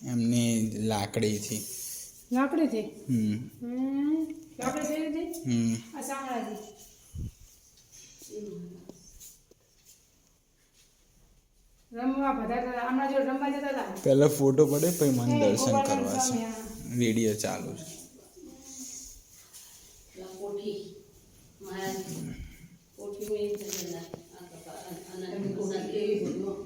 એમની લાકડીથી લાકડીથી હમ લાકડીથી હમ આ સાંભળાજી રમવા બધા આમના જોડે રમવા જતા હતા પહેલા ફોટો પડે પછી મને એ દર્શન ગોપાલન કરવા છે સ્વામી, હા. વિડીયો ચાલુ છે કોઠી મહારાજ કોઠી મેં કેવી બોલ્યો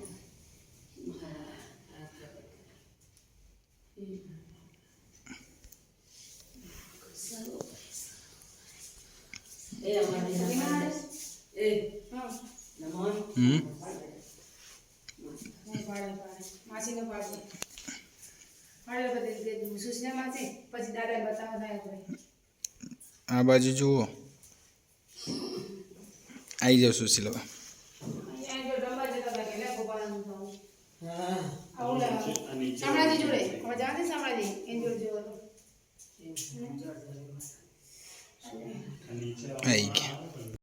એ અમારી એ હા નમન હમ માસીને પાડે પાડે બધી સુશીલા માસી પછી દાદા બતાવવા થાય આપણે આ બાજુ જુઓ આવી જાવ સુશીલવા અહીંયા જો રમવા જતા હતા કે લે ગોપાલન સ્વામી હા આવું શામળાજી જોડે હવે જાણે શામળાજી એન જોડે જેવો આવી ગયા